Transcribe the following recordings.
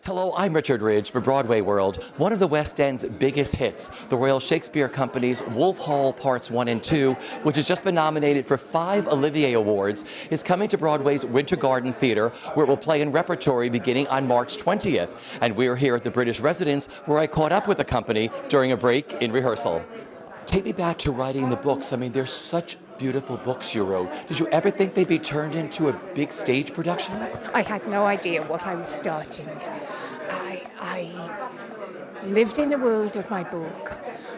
Hello, I'm Richard Ridge for BroadwayWorld. One of the West End's biggest hits, the Royal Shakespeare Company's Wolf Hall Parts 1 and 2, which has just been nominated for 5 Olivier Awards, is coming to Broadway's Winter Garden Theatre, where it will play in repertory beginning on March 20th. And we're here at the British Residence, where I caught up with the company during a break in rehearsal. Take me back to writing the books. I mean, they're such beautiful books you wrote. Did you ever think they'd be turned into a big stage production? I had no idea what I was starting. I lived in the world of my book.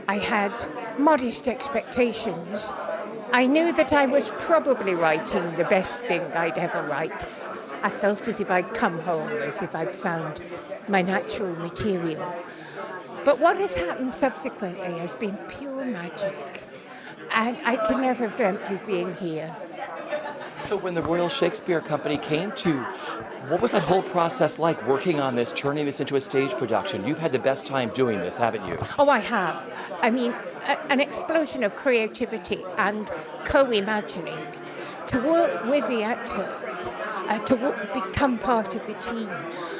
I had modest expectations. I knew that I was probably writing the best thing I'd ever write. I felt as if I'd come home, as if I'd found my natural material. But what has happened subsequently has been pure magic. And I could never have dreamt of being here. So when the Royal Shakespeare Company came to, what was that whole process like, working on this, turning this into a stage production? You've had the best time doing this, haven't you? Oh, I have. I mean, an explosion of creativity and co-imagining. To work with the actors, become part of the team,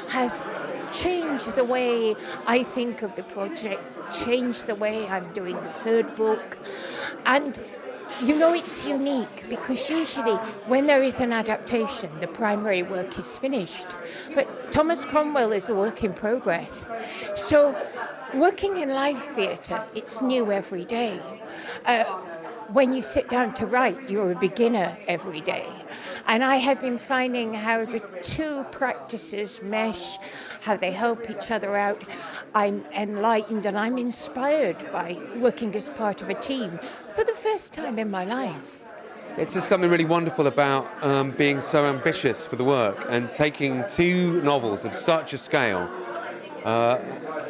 has changed the way I think of the project, changed the way I'm doing the third book. And you know, it's unique because usually when there is an adaptation, the primary work is finished. But Thomas Cromwell is a work in progress. So working in live theatre, it's new every day. When you sit down to write, you're a beginner every day. And I have been finding how the two practices mesh, how they help each other out. I'm enlightened and I'm inspired by working as part of a team for the first time in my life. It's just something really wonderful about being so ambitious for the work and taking 2 novels of such a scale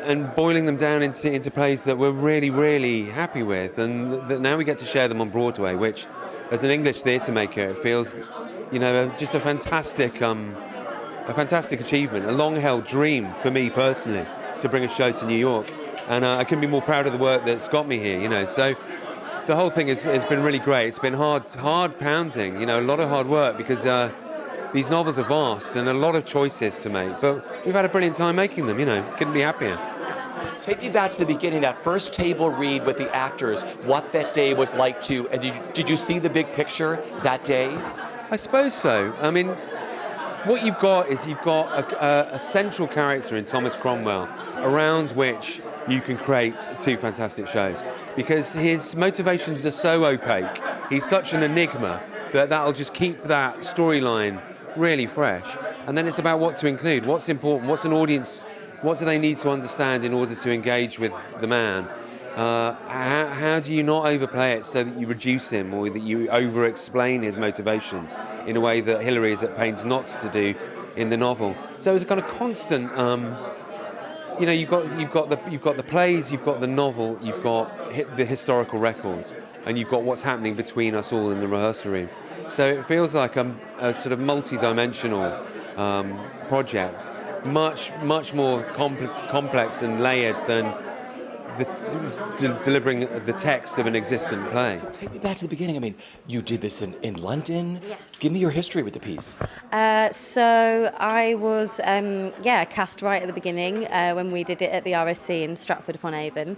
and boiling them down into plays that we're really, really happy with, and that now we get to share them on Broadway, which, as an English theatre maker, it feels, just a fantastic achievement, a long-held dream for me personally to bring a show to New York, and I couldn't be more proud of the work that's got me here. So the whole thing has been really great. It's been hard pounding, a lot of hard work because these novels are vast and a lot of choices to make, but we've had a brilliant time making them, couldn't be happier. Take me back to the beginning, that first table read with the actors, what that day was like to, and did you see the big picture that day? I suppose so. I mean, what you've got is a central character in Thomas Cromwell around which you can create 2 fantastic shows, because his motivations are so opaque. He's such an enigma that'll just keep that storyline really fresh. And then it's about what to include, what's important, what's an audience, what do they need to understand in order to engage with the man? How do you not overplay it so that you reduce him or that you over-explain his motivations in a way that Hilary is at pains not to do in the novel? So it's a kind of constant. You've got the plays, you've got the novel, you've got the historical records, and you've got what's happening between us all in the rehearsal room. So it feels like a sort of multi-dimensional project, much more complex and layered than delivering the text of an existent play. Take me back to the beginning. I mean, you did this in London. Yes. Give me your history with the piece. So I was, cast right at the beginning when we did it at the RSC in Stratford-upon-Avon.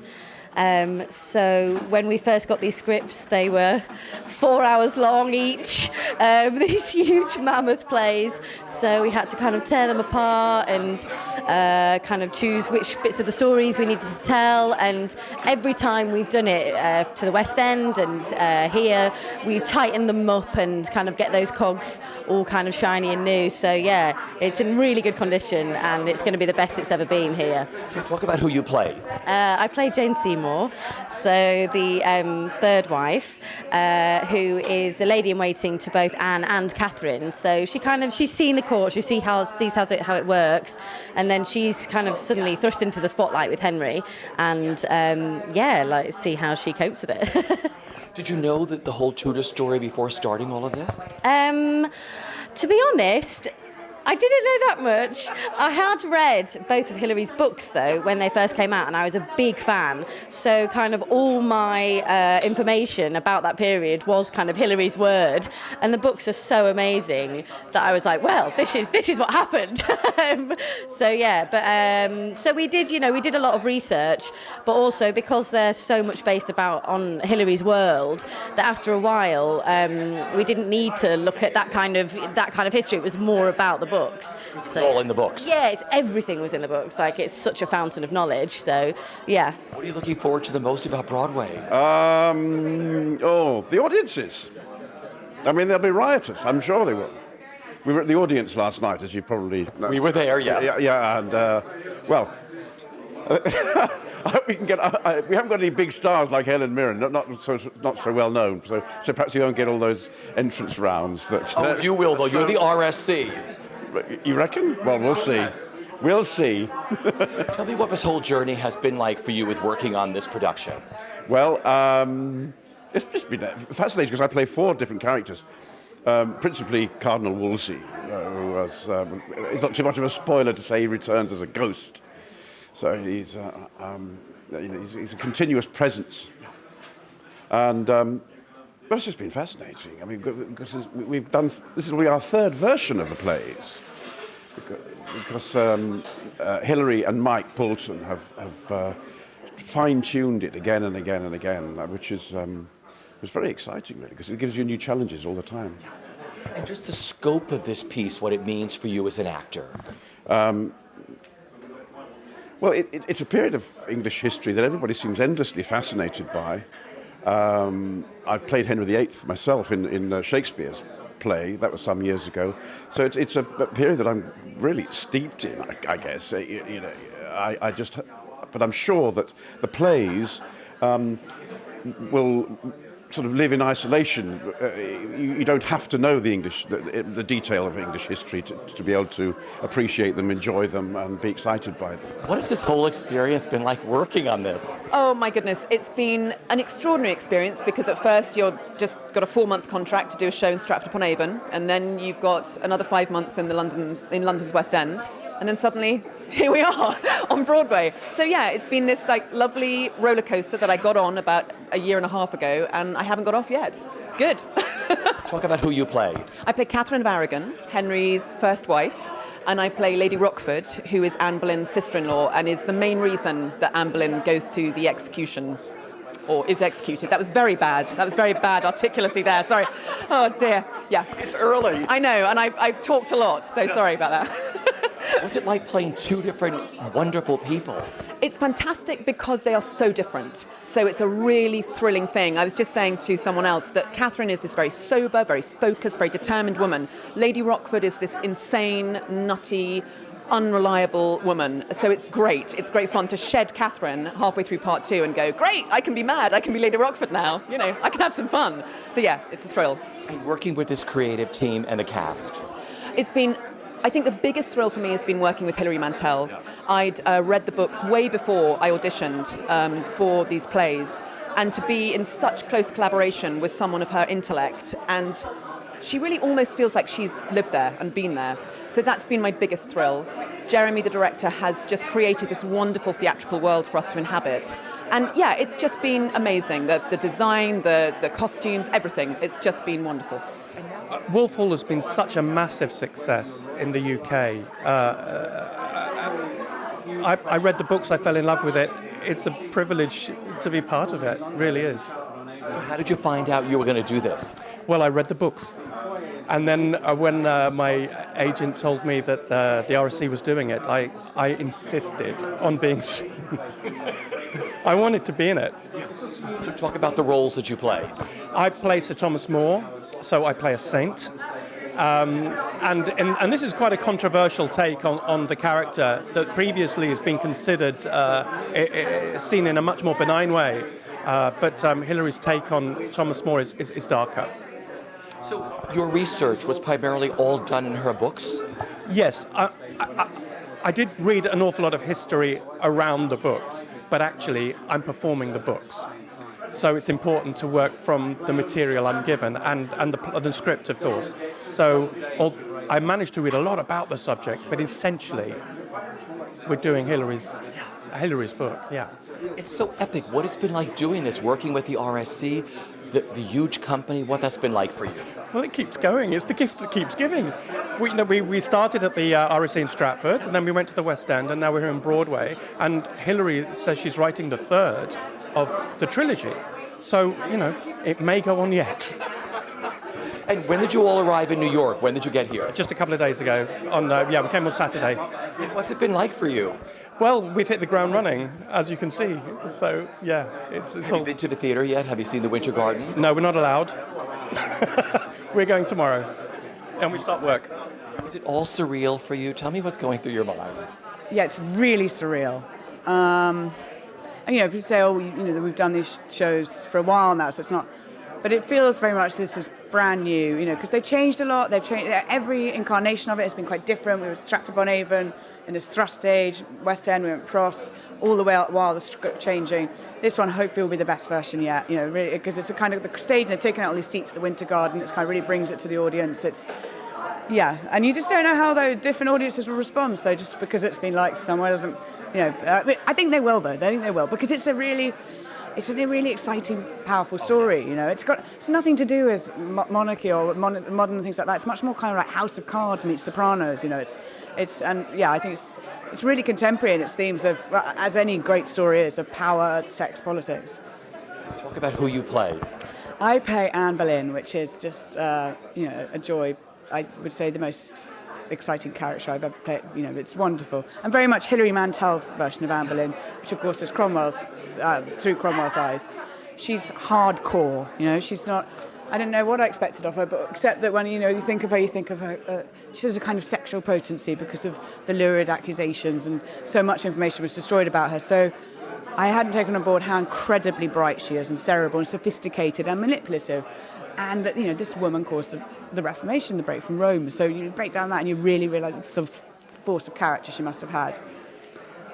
So when we first got these scripts, they were 4 hours long each, these huge mammoth plays. So we had to kind of tear them apart and kind of choose which bits of the stories we needed to tell. And every time we've done it to the West End and here, we've tightened them up and kind of get those cogs all kind of shiny and new. So yeah, it's in really good condition and it's going to be the best it's ever been here. Talk about who you play. I play Jane Seymour, so the third wife, who is the lady in waiting to both Anne and Catherine. So she's seen the court, she sees how it works, and then she's kind of suddenly thrust into the spotlight with Henry, and see how she copes with it. Did you know the whole Tudor story before starting all of this? To be honest, I didn't know that much. I had read both of Hilary's books, though, when they first came out, and I was a big fan. So kind of all my information about that period was kind of Hilary's word. And the books are so amazing that I was like, well, this is what happened. So we did, we did a lot of research, but also because they're so much based on Hilary's world, that after a while, we didn't need to look at that kind of history. It was more about the books. It's all in the books. Yeah, everything was in the books. Like, it's such a fountain of knowledge. So, yeah. What are you looking forward to the most about Broadway? The audiences. I mean, they'll be riotous. I'm sure they will. We were at the audience last night, as you probably know. We were there, yes. Yeah, and well, I hope we can get. We haven't got any big stars like Helen Mirren, not so well known. So perhaps you won't get all those entrance rounds. That. Oh, you will though. You're the RSC. You reckon? Well, we'll see. Yes. We'll see. Tell me what this whole journey has been like for you with working on this production. Well, it's just been fascinating because I play 4 different characters. Principally Cardinal Wolsey, who was, it's not too much of a spoiler to say he returns as a ghost. So he's a continuous presence. And but it's just been fascinating. I mean, because this will be our 3rd version of the plays. Because Hilary and Mike Poulton have fine-tuned it again and again and again, which is it's very exciting, really, because it gives you new challenges all the time. And just the scope of this piece, what it means for you as an actor. Well, it's a period of English history that everybody seems endlessly fascinated by. I played Henry VIII myself in Shakespeare's play. That was some years ago. So it's a period that I'm really steeped in, I guess. But I'm sure that the plays will sort of live in isolation. You don't have to know the detail of English history to be able to appreciate them, enjoy them, and be excited by them. What has this whole experience been like working on this? Oh my goodness, it's been an extraordinary experience because at first you're just got a 4-month contract to do a show in Stratford-upon-Avon, and then you've got another 5 months in London's West End, and then suddenly here we are on Broadway. So yeah, it's been this lovely roller coaster that I got on about a year and a half ago, and I haven't got off yet. Good. Talk about who you play. I play Catherine of Aragon, Henry's first wife, and I play Lady Rochford, who is Anne Boleyn's sister-in-law and is the main reason that Anne Boleyn goes to the execution, or is executed. That was very bad. Articulacy there. Sorry. Oh dear. Yeah. It's early. I know, and I've talked a lot, so sorry about that. What's it like playing 2 different wonderful people? It's fantastic because they are so different. So it's a really thrilling thing. I was just saying to someone else that Catherine is this very sober, very focused, very determined woman. Lady Rochford is this insane, nutty, unreliable woman. So it's great. It's great fun to shed Catherine halfway through part 2 and go, great, I can be mad. I can be Lady Rochford now. I can have some fun. So yeah, it's a thrill. And working with this creative team and the cast. I think the biggest thrill for me has been working with Hilary Mantel. I'd read the books way before I auditioned for these plays, and to be in such close collaboration with someone of her intellect, and she really almost feels like she's lived there and been there. So that's been my biggest thrill. Jeremy, the director, has just created this wonderful theatrical world for us to inhabit. And yeah, it's just been amazing. The design, the costumes, everything. It's just been wonderful. Wolf Hall has been such a massive success in the UK. I read the books, I fell in love with it. It's a privilege to be part of it, it really is. So how did you find out you were going to do this? Well, I read the books. And then when my agent told me that the RSC was doing it, I insisted on being seen. I wanted to be in it. So talk about the roles that you play. I play Sir Thomas More, so I play a saint. And this is quite a controversial take on the character that previously has been considered seen in a much more benign way. But Hilary's take on Thomas More is darker. So your research was primarily all done in her books? Yes, I did read an awful lot of history around the books, but actually I'm performing the books. So it's important to work from the material I'm given and the script, of course. So I managed to read a lot about the subject, but essentially we're doing Hillary's book, yeah. It's so epic. What it's been like doing this, working with the RSC, the huge company, what that's been like for you. Well, it keeps going. It's the gift that keeps giving. We started at the RSC in Stratford, and then we went to the West End, and now we're here in Broadway. And Hilary says she's writing the third of the trilogy. So, it may go on yet. And when did you all arrive in New York? When did you get here? Just a couple of days ago. We came on Saturday. What's it been like for you? Well, we've hit the ground running, as you can see. So, yeah, it's Have you been to the theater yet? Have you seen the Winter Garden? No, we're not allowed. We're going tomorrow, and we start work. Is it all surreal for you? Tell me what's going through your mind. Yeah, it's really surreal. And, people say, we've done these shows for a while now, so it's not. But it feels very much this is brand new, because they've changed a lot. They've changed every incarnation of it has been quite different. We were at Stratford-upon-Avon in this thrust stage, West End, we went Pross, all the way out while the script changing. This one hopefully will be the best version yet, really, because it's a kind of the stage. They've taken out all these seats at the Winter Garden. It kind of really brings it to the audience. And you just don't know how the different audiences will respond. So just because it's been liked somewhere doesn't, I think they will though. I think they will because it's a really exciting, powerful story. It's nothing to do with monarchy or modern things like that. It's much more kind of like House of Cards meets Sopranos. I think it's really contemporary in its themes of, as any great story is, of power, sex, politics. Talk about who you play. I play Anne Boleyn, which is just a joy. I would say the most exciting character I've ever played. It's wonderful. And very much Hilary Mantel's version of Anne Boleyn, which of course is Cromwell's, through Cromwell's eyes. She's hardcore, she's not, I don't know what I expected of her, but except that when, you think of her, she has a kind of sexual potency because of the lurid accusations and so much information was destroyed about her. So I hadn't taken on board how incredibly bright she is and cerebral and sophisticated and manipulative. And that, this woman caused the Reformation, the break from Rome. So you break down that and you really realise the sort of force of character she must have had.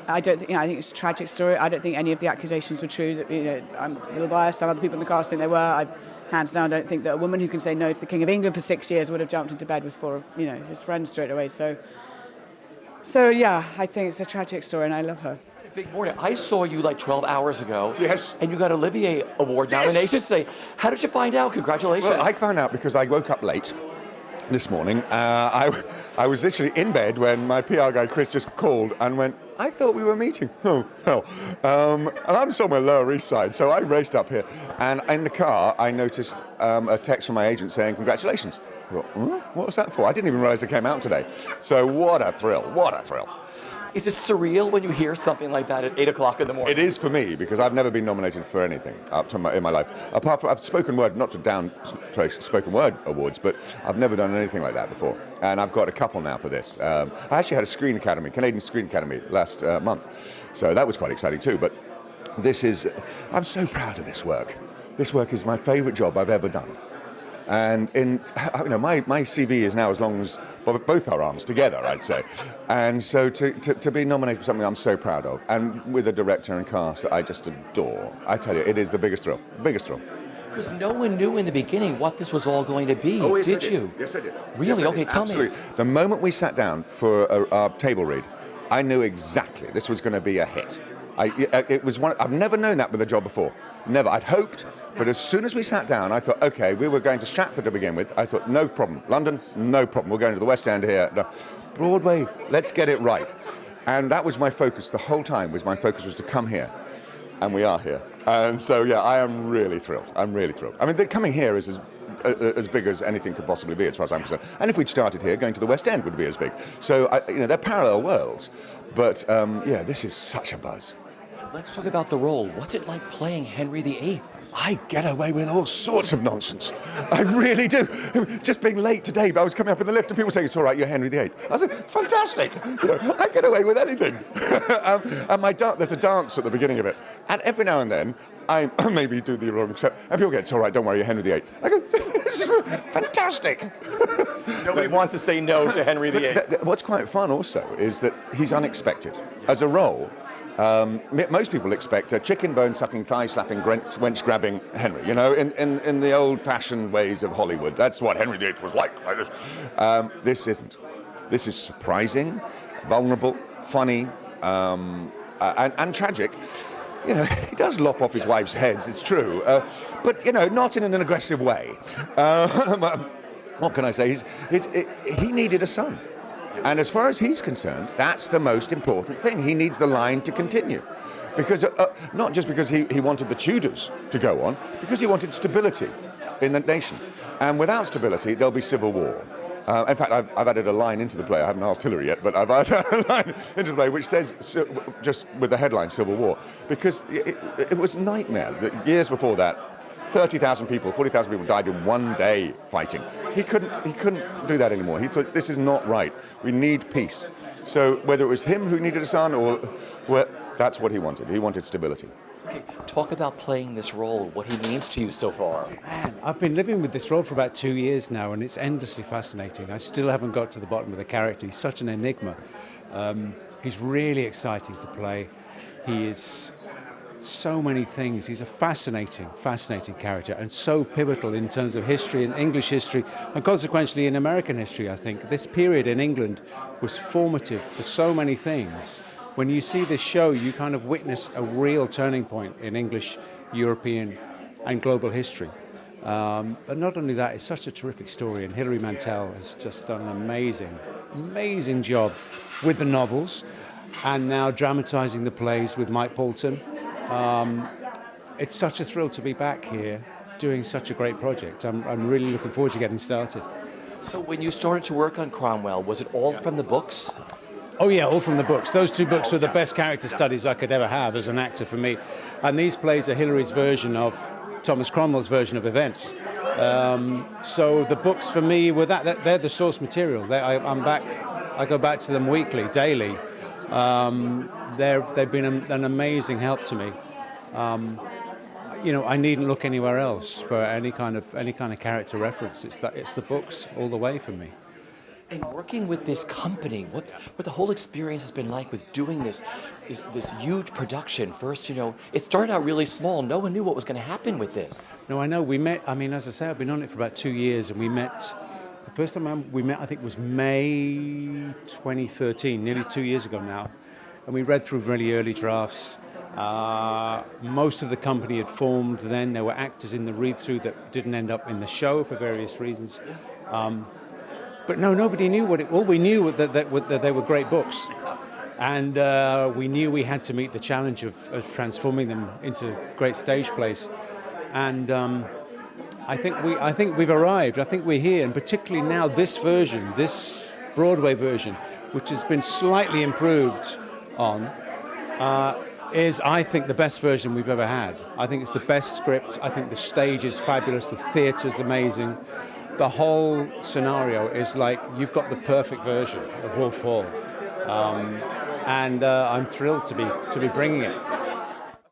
I think it's a tragic story. I don't think any of the accusations were true. That I'm a little biased. Some other people in the cast think they were. I, hands down, don't think that a woman who can say no to the King of England for 6 years would have jumped into bed with 4 of his friends straight away. So yeah, I think it's a tragic story, and I love her. Big morning. I saw you like 12 hours ago. Yes. And you got Olivier Award nominations today. How did you find out? Congratulations. Well, I found out because I woke up late this morning. I was literally in bed when my PR guy Chris just called and went, I thought we were meeting. Oh, hell. And I'm somewhere Lower East Side, so I raced up here. And in the car, I noticed a text from my agent saying, congratulations. I thought, what was that for? I didn't even realize it came out today. So what a thrill, what a thrill. Is it surreal when you hear something like that at 8 o'clock in the morning? It is for me, because I've never been nominated for anything in my life. Apart from, I've spoken word, not to downplay spoken word awards, but I've never done anything like that before. And I've got a couple now for this. I actually had a Canadian Screen Academy last month. So that was quite exciting too. But I'm so proud of this work. This work is my favorite job I've ever done. And my CV is now as long as both our arms together, I'd say. And so to be nominated for something I'm so proud of, and with a director and cast that I just adore, I tell you, it is the biggest thrill. Because no one knew in the beginning what this was all going to be, Oh, yes, did you? Yes, I did. Really? Yes, I Okay, did. tell Absolutely. me. The moment we sat down for our table read, I knew exactly this was going to be a hit. I've never known that with a job before. Never. I'd hoped, but as soon as we sat down, I thought, okay, we were going to Stratford to begin with. I thought, no problem. London, no problem. We're going to the West End here. No. Broadway, let's get it right. And that was my focus the whole time. My focus was to come here. And we are here. And so, yeah, I am really thrilled. I mean, coming here is as big as anything could possibly be, as far as I'm concerned. And if we'd started here, going to the West End would be as big. So, they're parallel worlds. But, this is such a buzz. Let's talk about the role. What's it like playing Henry VIII? I get away with all sorts of nonsense. I really do. Just being late today, I was coming up in the lift and people saying, it's all right, you're Henry VIII. I was like, fantastic. I get away with anything. And there's a dance at the beginning of it. And every now and then, I maybe do the wrong step. And people go, it's all right, don't worry, you're Henry VIII. I go, this is fantastic. Nobody wants to say no to Henry VIII. What's quite fun also is that he's unexpected. as a role, most people expect a chicken bone sucking, thigh slapping, wench grabbing Henry. You know, in the old fashioned ways of Hollywood. That's what Henry VIII was like. This isn't. This is surprising, vulnerable, funny, and tragic. You know, he does lop off his wife's heads, it's true, but, you know, not in an aggressive way. What can I say? He needed a son. And as far as he's concerned, that's the most important thing. He needs the line to continue. Because, not just because he wanted the Tudors to go on, because he wanted stability in the nation. And without stability, there'll be civil war. In fact, I've added a line into the play. I haven't asked Hilary yet, but I've added a line into the play which says, just with the headline, Civil War, because it was a nightmare. Years before that, 30,000 people, 40,000 people died in one day fighting. He couldn't do that anymore. He thought, this is not right. We need peace. So whether it was him who needed a son or that's what he wanted. He wanted stability. Okay, talk about playing this role, what he means to you so far. Man, I've been living with this role for about 2 years now, and it's endlessly fascinating. I still haven't got to the bottom of the character. He's such an enigma. He's really exciting to play. He is so many things. He's a fascinating character, and so pivotal in terms of history and English history, and consequently in American history, I think. This period in England was formative for so many things. When you see this show, you kind of witness a real turning point in English, European, and global history. But not only that, it's such a terrific story, and Hilary Mantel has just done an amazing job with the novels, and now dramatising the plays with Mike Poulton. It's such a thrill to be back here doing such a great project. I'm really looking forward to getting started. So when you started to work on Cromwell, was it all from the books? Oh yeah, all from the books. Those two books were the best character studies I could ever have as an actor for me. And these plays are Hilary's version of Thomas Cromwell's version of events. So the books for me were they're the source material. I go back to them weekly, daily. They've been an amazing help to me. You know, I needn't look anywhere else for any kind of character reference. It's the books all the way for me. And working with this company, what the whole experience has been like with doing this huge production. First, you know, it started out really small. No one knew what was going to happen with this. No, I know. We met, I mean, as I say, I've been on it for about 2 years, and we met, the first time we met, I think, was May 2013, nearly 2 years ago now. And we read through really early drafts. Most of the company had formed then. There were actors in the read-through that didn't end up in the show for various reasons. But no, nobody knew all we knew was that they were great books. And we knew we had to meet the challenge of transforming them into great stage plays. And I think we've arrived. I think we're here. And particularly now this version, this Broadway version, which has been slightly improved on, is, I think, the best version we've ever had. I think it's the best script. I think the stage is fabulous. The theatre's amazing. The whole scenario is like you've got the perfect version of Wolf Hall, and I'm thrilled to be bringing it.